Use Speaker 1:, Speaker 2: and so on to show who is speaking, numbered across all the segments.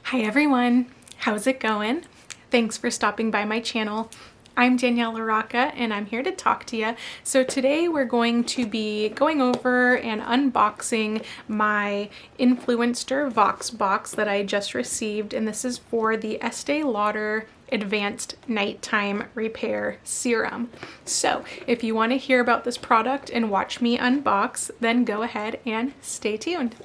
Speaker 1: Hi everyone, how's it going? Thanks for stopping by my channel. I'm Danielle LaRocca and I'm here to talk to you. So today we're going to be going over and unboxing my Influenster Vox box that I just received, and this is for the Estee Lauder Advanced Nighttime Repair Serum. So if you want to hear about this product and watch me unbox, then go ahead and stay tuned.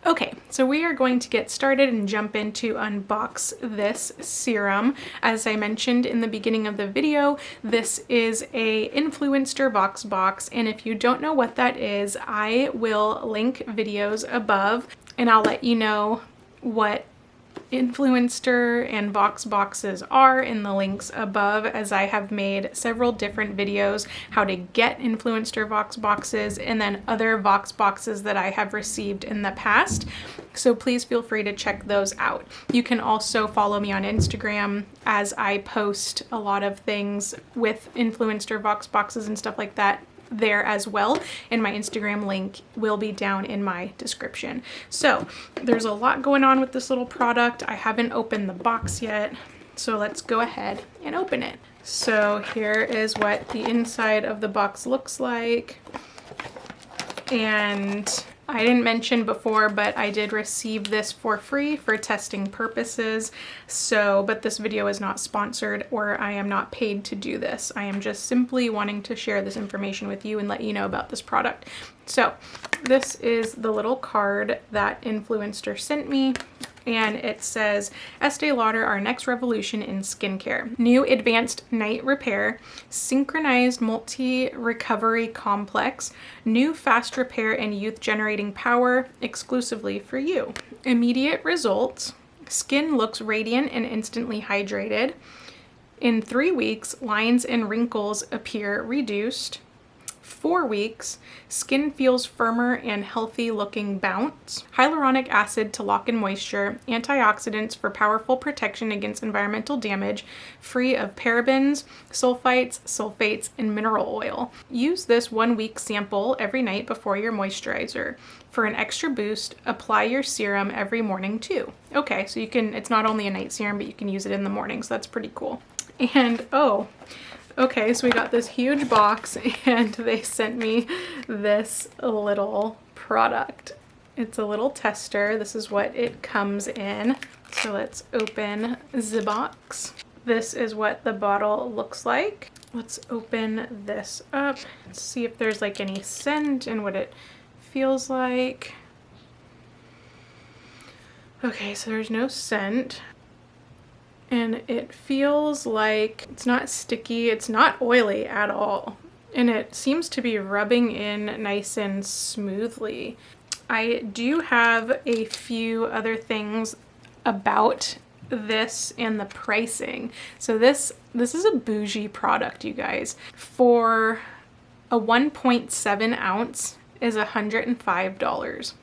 Speaker 1: Okay, so we are going to get started and jump into unbox this serum. As I mentioned in the beginning of the video, this is a Influenster Vox box, and if you don't know what that is, I will link videos above and I'll let you know what Influenster and Vox boxes are in the links above, as I have made several different videos how to get Influenster Vox boxes and then other Vox boxes that I have received in the past. So please feel free to check those out. You can also follow me on Instagram, as I post a lot of things with Influenster Vox boxes and stuff like that there as well, and my Instagram link will be down in my description. So there's a lot going on with this little product. I haven't opened the box yet, so let's go ahead and open it. So here is what the inside of the box looks like, and I didn't mention before, but I did receive this for free for testing purposes. But this video is not sponsored, or I am not paid to do this. I am just simply wanting to share this information with you and let you know about this product. So this is the little card that Influenster sent me, and it says, Estee Lauder, our next revolution in skincare. New advanced night repair, synchronized multi-recovery complex, new fast repair and youth generating power exclusively for you. Immediate results, skin looks radiant and instantly hydrated. In 3 weeks, lines and wrinkles appear reduced. 4 weeks, skin feels firmer and healthy looking bounce. Hyaluronic acid to lock in moisture, antioxidants for powerful protection against environmental damage, free of parabens, sulfates, and mineral oil. Use this 1 week sample every night before your moisturizer. For an extra boost, apply your serum every morning too. Okay, so it's not only a night serum, but you can use it in the morning, so that's pretty cool. And okay, so we got this huge box and they sent me this little product. It's a little tester. This is what it comes in. So let's open the box. This is what the bottle looks like. Let's open this up and see if there's like any scent and what it feels like. Okay, so there's no scent. And it feels like it's not sticky, it's not oily at all, and it seems to be rubbing in nice and smoothly. I do have a few other things about this and the pricing. So this is a bougie product, you guys. For a 1.7 ounce is $105.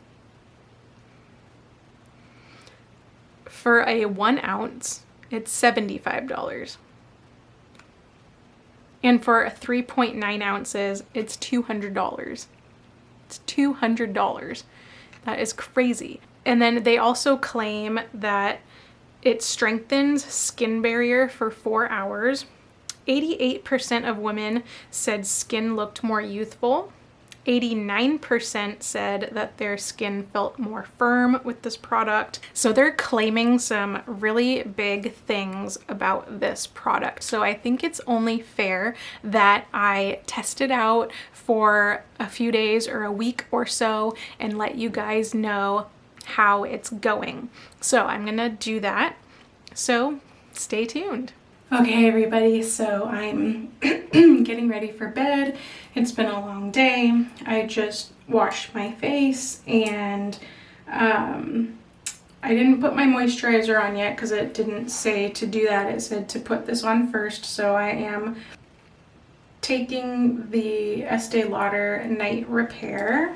Speaker 1: For a 1 ounce, it's $75. And for 3.9 ounces, it's $200. It's $200. That is crazy. And then they also claim that it strengthens skin barrier for 4 hours. 88% of women said skin looked more youthful. 89% said that their skin felt more firm with this product. So they're claiming some really big things about this product. So I think it's only fair that I test it out for a few days or a week or so and let you guys know how it's going. So I'm gonna do that. So stay tuned. Okay everybody, so I'm getting ready for bed. It's been a long day. I just washed my face and I didn't put my moisturizer on yet because it didn't say to do that. It said to put this on first. So I am taking the Estee Lauder Night Repair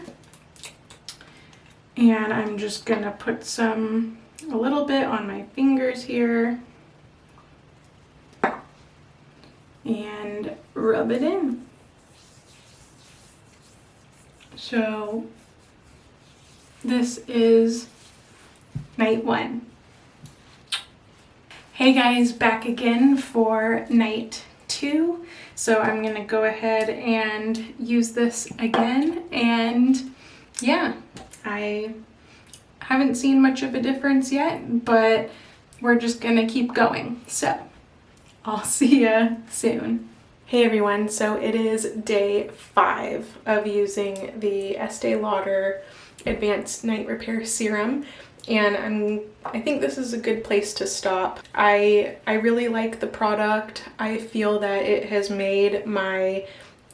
Speaker 1: and I'm just gonna put a little bit on my fingers here and rub it in. So this is night 1. Hey guys, back again for night 2. So I'm gonna go ahead and use this again, and yeah, I haven't seen much of a difference yet, but we're just gonna keep going. So I'll see ya soon. Hey everyone, so it is day 5 of using the Estee Lauder Advanced Night Repair Serum, and I think this is a good place to stop. I really like the product. I feel that it has made my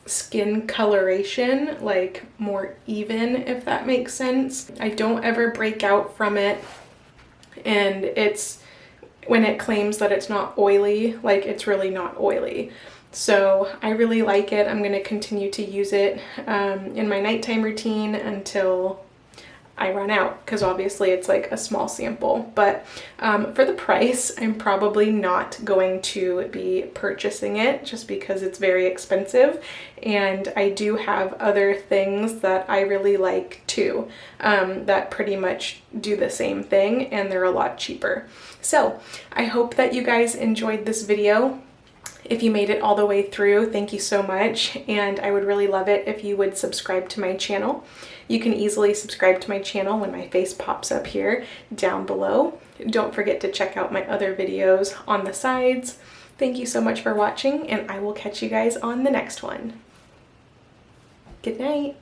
Speaker 1: skin coloration like more even, if that makes sense. I don't ever break out from it, and it's when it claims that it's not oily, like it's really not oily. So I really like it. I'm going to continue to use it in my nighttime routine until I run out, because obviously it's like a small sample. But for the price, I'm probably not going to be purchasing it just because it's very expensive, and I do have other things that I really like too that pretty much do the same thing, and they're a lot cheaper. So I hope that you guys enjoyed this video. If you made it all the way through, thank you so much, and I would really love it if you would subscribe to my channel. You can easily subscribe to my channel when my face pops up here down below. Don't forget to check out my other videos on the sides. Thank you so much for watching, and I will catch you guys on the next one. Good night.